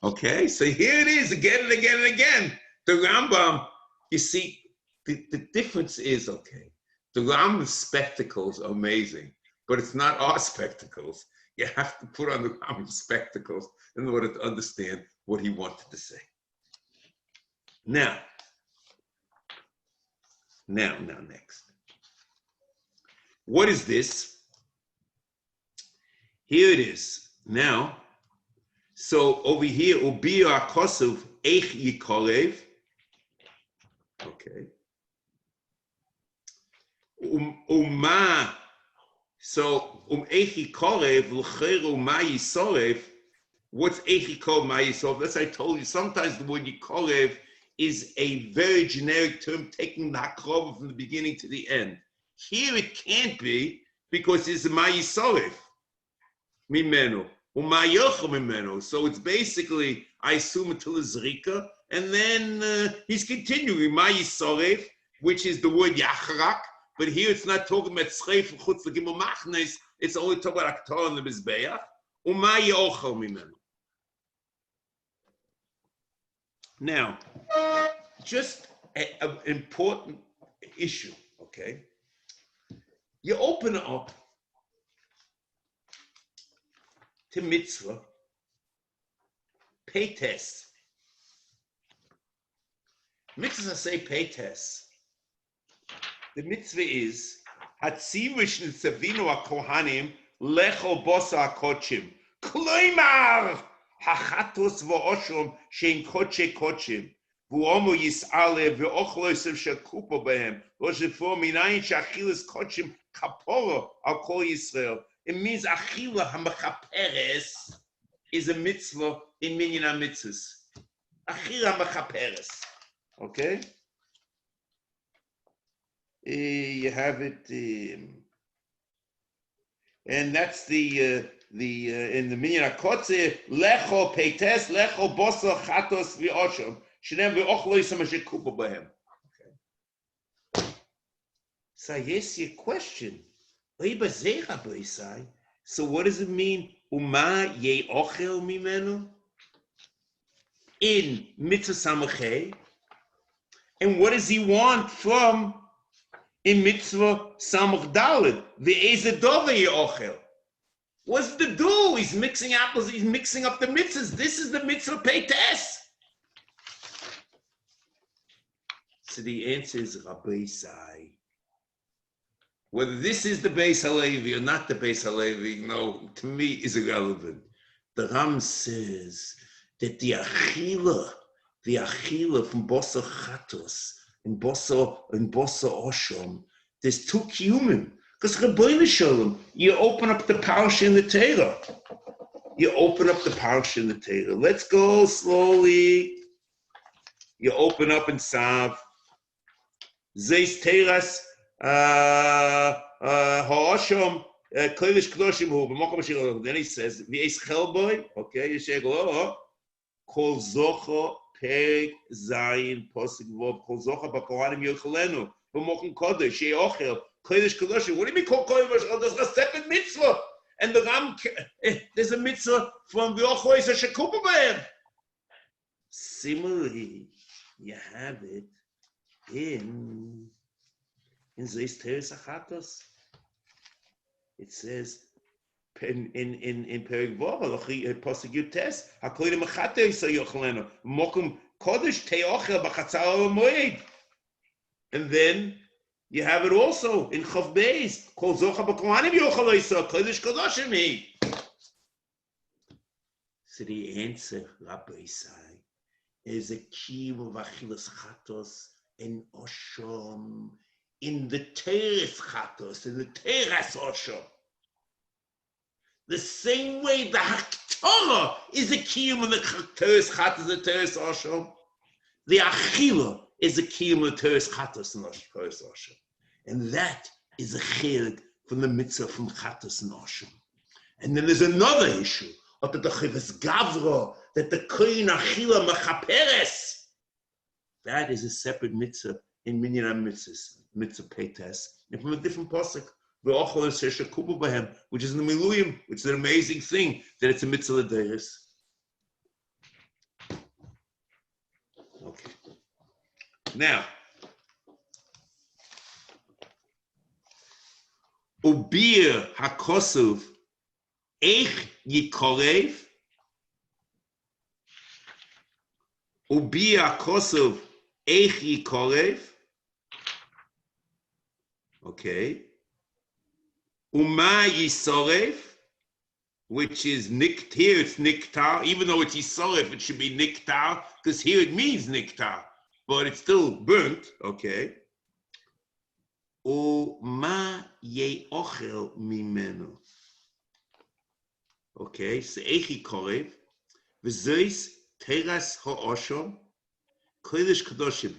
Okay, so here it is again and again and again. The Rambam, you see, the difference is, okay, the Rambam's spectacles are amazing, but it's not our spectacles. You have to put on the Rambam's spectacles in order to understand what he wanted to say. Now, next. What is this? Here it is. Now, so over here, Ubiya Kosov Eich Yikorev. Okay. Uma. So Eich Yikorev L'cheru Ma Yisorev. What's Eich Yikorev Ma Yisorev? As I told you, sometimes the word Yikorev is a very generic term taking the hakrova from the beginning to the end. Here it can't be because it's ma yisoref mimenu u'ma yochel mimenu. So it's basically, I assume, until the zrika, and then he's continuing ma yisoref, which is the word yachrak. But here it's not talking about tzreif chutz l'gimel machnes. It's only talking about aktar and the mizbeach u'ma yochel mimenu. Now, just an important issue, okay? You open it up to mitzvah, pay test. Mitzvah say pay test. The mitzvah is Hatzivish Nitzavinu HaKohanim Lecho Bosa HaKodshim Kloimar Hachatos V'oshom Shein Kodshe Kodshim V'omo Yis'ale V'ochloisev Shekupo Behem V'oshefo Minayin She'achilas Kodshim Kaporo Al Kol Yisrael. It means Achila HaMechaperes is a mitzvah in Minyan HaMitzvos. Achila HaMechaperes. Okay? You have it, and that's the in the Minyan HaKotze Lecho Peites Lecho Bosa Chatos V'Osham Shenem V'Ochlo Yisam Shekupa B'Hem. So I ask you a question. So what does it mean? Uma Ye Ochel Mimenu in Mitzvah Samachay, and what does he want from? In mitzvah samach daled, the ezedova yeochel. What's the do? He's mixing apples. He's mixing up the mitzvahs. This is the mitzvah peites. So the answer is Rabbi Sai. Whether this is the Beis Halevi or not the Beis Halevi, no, to me is irrelevant. The Ram says that the achila from bosa chatos. In Bosa Oshom, there's two kiyumim. Because Rabbeinu Shalom, you open up the parsha in the Torah. Let's go slowly. You open up in Sav. Zeis Teras Ha'oshom Kodesh Kedoshim Hu B'mokom Shir. Then he says, V'eis Chelboy. Okay, you say, Kol Zocho. Peg Zayin Posig Vov Kol Zocha B'Kohanim Yochalenu B'Mokum Kodesh She'ochel Kodesh Kedoshim. What do you mean Kol Kodesh? There's a separate mitzvah, and the Ram there's a mitzvah from V'Ochlois Shekupa B'Hem. Similarly, you have it in Zeis Teres Achatos. It says. In Perik Vov, Posig Yutes, Hakoyim Machate Yisayochlenu, Mokum Kodesh Teochel B'Chatzar Moed. And then you have it also in Chav Beis, Kol Zocha B'Kohanim Yochel Yisrael, Kodesh Kodoshim He. So the answer, Rabbi Isai, is a kiyum of Achilas Chatos in Oshom, in the Teres Chatos, in the Teres Oshom. The same way the Haktorah is a kiyum of the Teres Chatos, the Teres Oshom. The Achila is a kiyum of the Teres Chatos and Teres Oshom. And that is a chilek from the mitzvah from Chatos and Oshom. And then there's another issue, of the Chivas Gavra, that the Koyin Achila Mechaperes. That is a separate mitzvah in Minyan HaMitzvos, mitzvah Peites, and from a different pasuk. Which is in the Miluyim, which is an amazing thing that it's a mitzvah l'deis. Okay. Now, Ubir HaKosuv Eich Yikorev. Ubir HaKosuv Eich Yikorev. Okay. Uma Yisorev, which is niktar, here it's niktar, even though it's Yisorev, it should be niktar, because here it means niktar, but it's still burnt, okay. Uma Yeochel Mimenu. Okay, so Echi Korev, V'zois Teras Ha'oshom, Kodesh Kedoshim.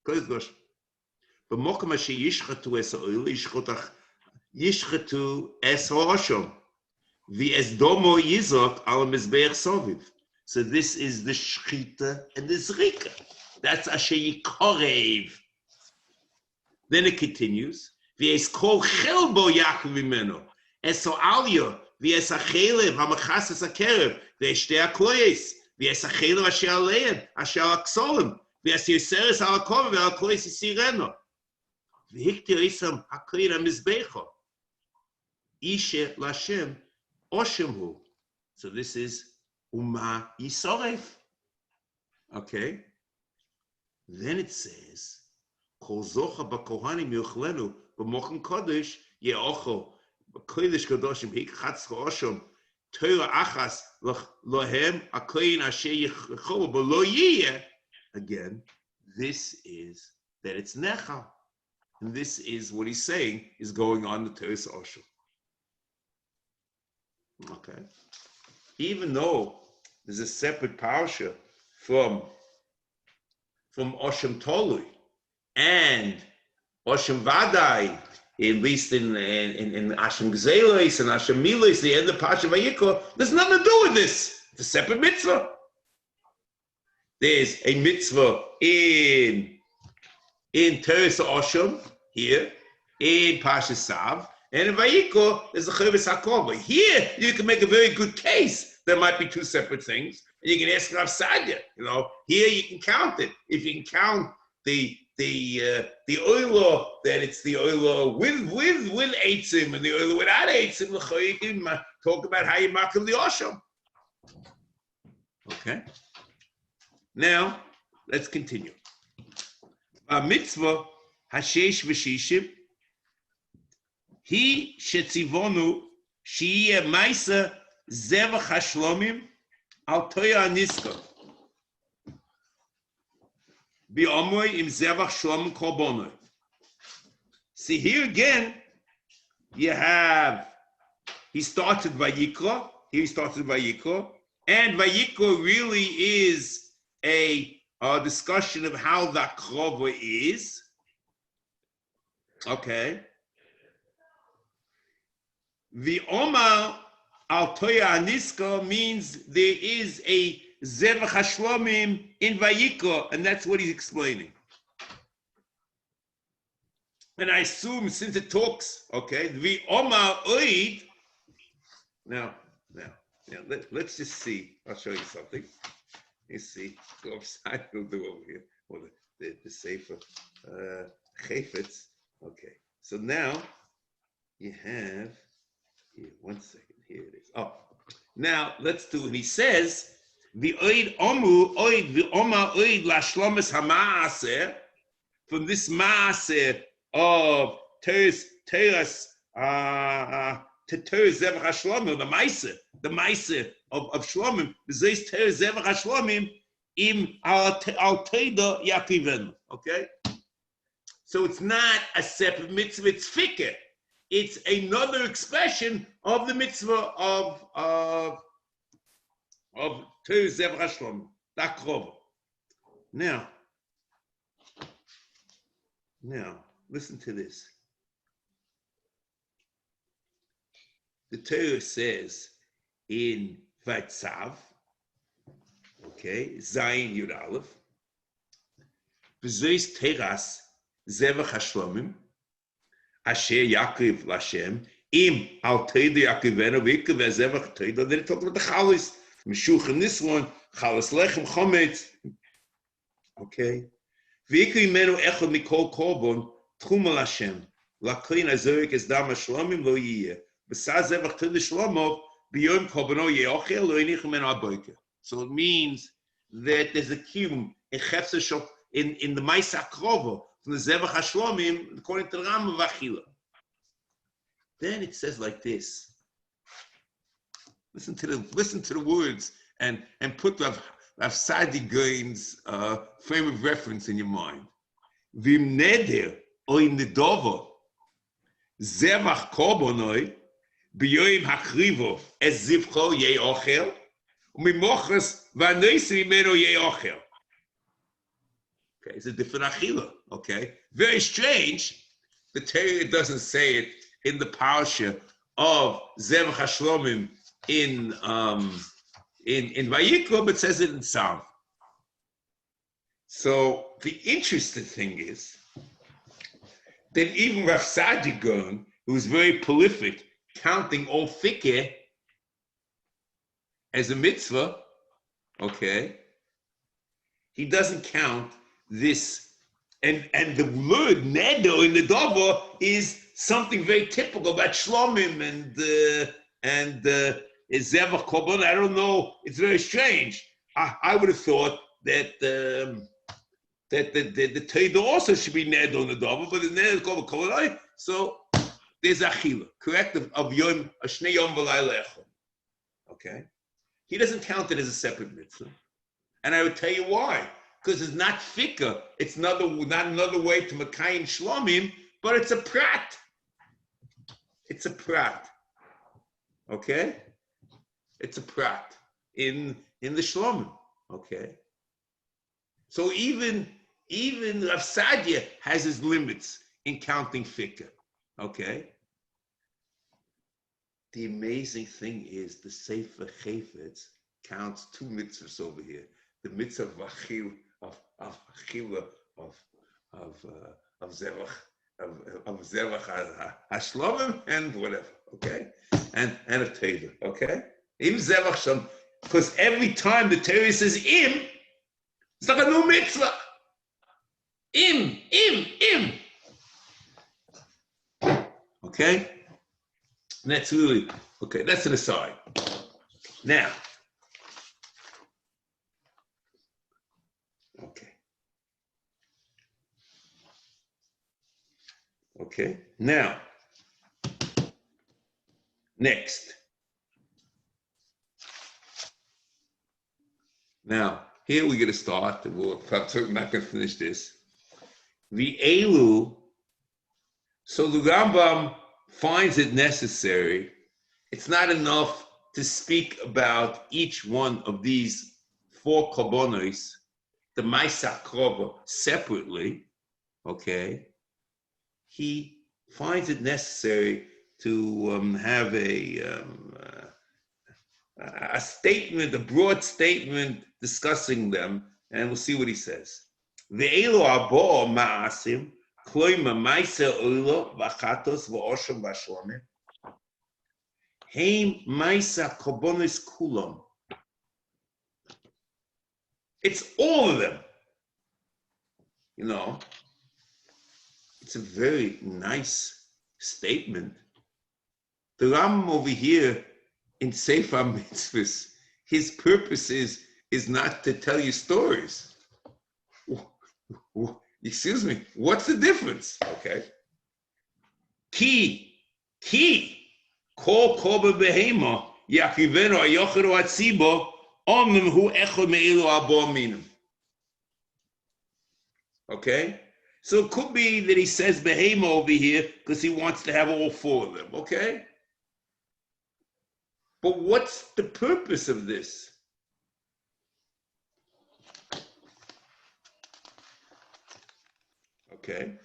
Kodesh Kedoshim. B'mokom asher yishchatu es ha'oil, yishchotach Yishchetu es ha'oshom, v'es domo yizok al mizbeach soviv. So this is the shchita and the zrika. That's asher yikorev. Then it continues. V'es kol chel bo yaakov imeno. Es ha'alyo, v'es ha'chelev ha'machas ha'kerev, v'es shtei ha'kloyes, v'es ha'chelev asher aleim, asher ha'ksolim, v'es yiseres ha'akover v'ha'kloyes yisireno. V'hiktir isam hakoyin hamizbecha. Ishe Lashem Oshemhu. So this is Uma Yisaref. Okay. Then it says, Kol Zocha B'Kohanim Yochlenu B'Mochen Kodesh Ye'ocho B'Kodesh Kadoshim Hik Chatz Oshem Torah Achas Lohem Akoyin Asher Yechovu B'Lo Yiyeh. Again, this is that it's Necha. And this is what he's saying is going on the Torah Oshem. Okay. Even though there's a separate parsha from Oshem Tolui and Oshem Vadai, at least in Hashem Gzelos and Hashem Milos, the end of Parsha Vayikra, there's nothing to do with this. It's a separate mitzvah. There's a mitzvah in Teres Oshem here, in Parsha Sav, and in Vayikra, there's a Chavis HaKorban. Here, you can make a very good case. There might be two separate things, and you can ask Rav Sadia. Here you can count it. If you can count the oilo, that it's the oilo with eitzim and the oilo without eitzim, you can talk about how you makel the osham. Okay. Now let's continue. Mitzvah hashesh v'shishim. He shetzivonu sheyeh ma'isa zevach hashlomim al toya aniska bi'omoy im zevach shlomim korbanot. See here again, you have he started Vayikra. Here he started Vayikra, and Vayikra really is a discussion of how the krova is. Okay. The Omar al Toya Aniska means there is a Zevach HaShlomim in Vayikra, and that's what he's explaining. And I assume since it talks, okay, the Omar Oid. Now, let's just see. I'll show you something. You see, go upside, we'll do over here. Or the Sefer Chayfetz. Okay, so now you have. Here, 1 second. Here it is. Oh, now let's do it. He says, "The oid omu oid the oma oid lashlomes hamaaser." From this maaser of teres zevach hashlomim, the maaser of shlomim. This teres zevach hashlomim im al teida yakiven. Okay, so it's not a separate mitzvah. It's fikeh. It's another expression of the mitzvah of Teres Zevach HaShlomim, that krova. Now, listen to this. The Torah says in Vaitzav, okay, Zayin Yud Aleph, B'zois Teras Zevach HaShlomim, Asher Yaakov Lashem, Im Al Teida Yaakivenu V'Ikav Zevach Teida. Then it talks about the Chalis. Meshuch in this one, Chalas Lechem Chometz. Okay. V'Ikav Imenu Echad Mikol Korban Tchum Al Hashem. Laklin Azorik Es Dam HaShlomim Lo Yiyeh. B'Saz Zevach Teida Shlomov B'Yom Korbano Ye'ochel Lo Yinich Imenu Aboyke. So it means that there's a kiyum in Chefzer Shop in the Maisa Krova. From the Zevach HaShlomim, according to the Rambam Vachila. Then it says like this. Listen to the words and put Rav Sadi Gain's frame of reference in your mind. Vim neder oy nedova zevach korbonoi biyoim hakrivo es zivcho ye'ochel umimochas v'anoisi mimeno ye'ochel. Okay, it's a different achila. Okay, very strange. The Torah doesn't say it in the parsha of Zevach HaShlomim in Vayikra, but says it in Psalm. So the interesting thing is that even Rav Sadi Gaon, who is very prolific, counting all fikeh as a mitzvah, okay, he doesn't count this the word nedo in the dover is something very typical about shlomim and zevach korban. I don't know. It's very strange. I would have thought that the Torah also should be nedo in the dover, but the nedo is called kolonai. So there's achila, correct, of yom shnei yom v'layla echad. Okay, he doesn't count it as a separate mitzvah, and I would tell you why. Because it's not fikah, it's not another way to Makayim Shlomim, but it's a prat. It's a prat. Okay? It's a prat in the Shlomim. Okay? So even Rav Sadia has his limits in counting fikah. Okay? The amazing thing is the Sefer Chayfetz counts two mitzvahs over here. The mitzvah of achila of zevach hashlovim and whatever, okay, and a Torah, okay. Im zevach sham, because every time the Torah says im, it's like a new mitzvah. Im. Okay, and that's really okay. That's an aside. Now. Okay, now, next. Now, here we're going to start, and we're probably not going to finish this. The Elu, so the Rambam finds it necessary. It's not enough to speak about each one of these four Karbanos, the Maisa Krova, separately, okay? He finds it necessary to have a statement, a broad statement discussing them, and we'll see what he says. Ve'elu abo ma'asim kloima ma'aser oilo v'chatos v'osham v'shlonim heim ma'aser karbonos kulam. It's all of them, you know. It's a very nice statement. The Rambam over here in Sefer HaMitzvos, his purpose is not to tell you stories. Excuse me, what's the difference? Okay. Ki, kol korban behema, yakivenu ayocheru atzibo, omnim hu echad me'ilu abo minim. Okay? So it could be that he says behema over here because he wants to have all four of them, okay? But what's the purpose of this? Okay.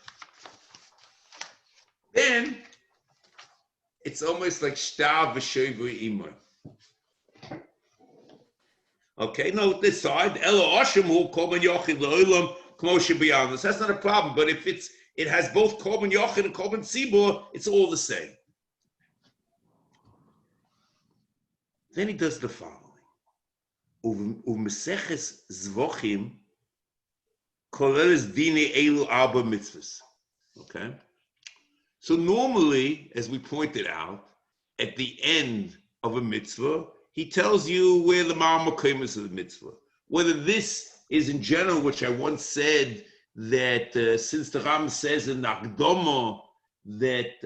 Then it's almost like shtar v'shoivri imor. Okay, no, this side, elo oshim hu korban yochid le'olam. That's not a problem, but if it has both korban yochid and korban tzibur, it's all the same. Then he does the following: U'meseches zvochim koleles dine elu arba mitzvahs. Okay, so normally, as we pointed out, at the end of a mitzvah, he tells you where the ma'amakim is of the mitzvah. Whether this is in general, which I once said that since the Ram says in Akdoma that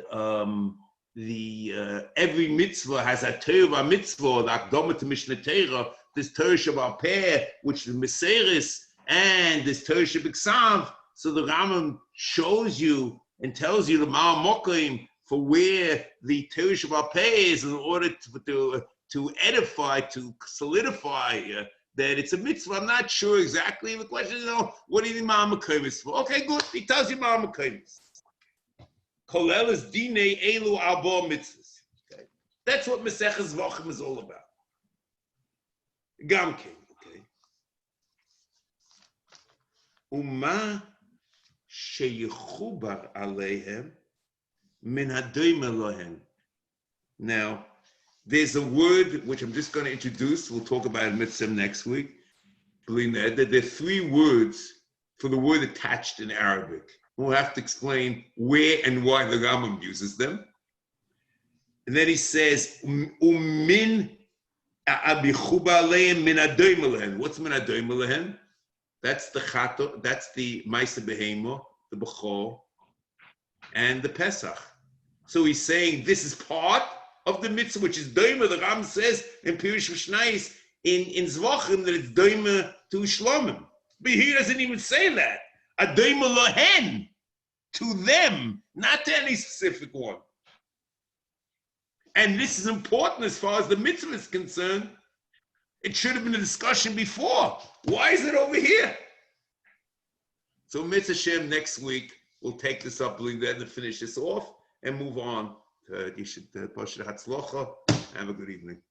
every mitzvah has a Torah mitzvah, the Akdoma to Mishnah Torah, this Torah Shabbat Peh, which is Meseris, and this Torah Shabbat. So the Rambam shows you and tells you the Ma'amokim for where the Torah Shabbat Peh is in order to edify, to solidify that it's a mitzvah. I'm not sure exactly. The question is, what do you mean Ma'amokim is for? Okay, good. He tells you Ma'amokim is. Kolel is dine elu arba mitzvahs. Okay, that's what Meseches Zvachim is all about. Gamkin. Okay. Uma sheyichubar aleihem min hadoim elohem. Now, there's a word which I'm just going to introduce. We'll talk about it mitzvah next week. That there are three words for the word attached in Arabic. We'll have to explain where and why the Rambam uses them. And then he says, Umin abichuba aleim min adoim alehen. What's min adoim alehen? That's the chato, that's the Maisa Behemo, the Bechor, and the Pesach. So he's saying this is part of the mitzvah, which is doima. The Ram says in Pirush Mishnayis in Zvachim that it's doima to Shlomim. But he doesn't even say that. A doima lohen, to them, not to any specific one. And this is important as far as the mitzvah is concerned. It should have been a discussion before. Why is it over here? So Mitzvah Shem next week, we'll take this up, believe that, and finish this off and move on. You should Have a good evening.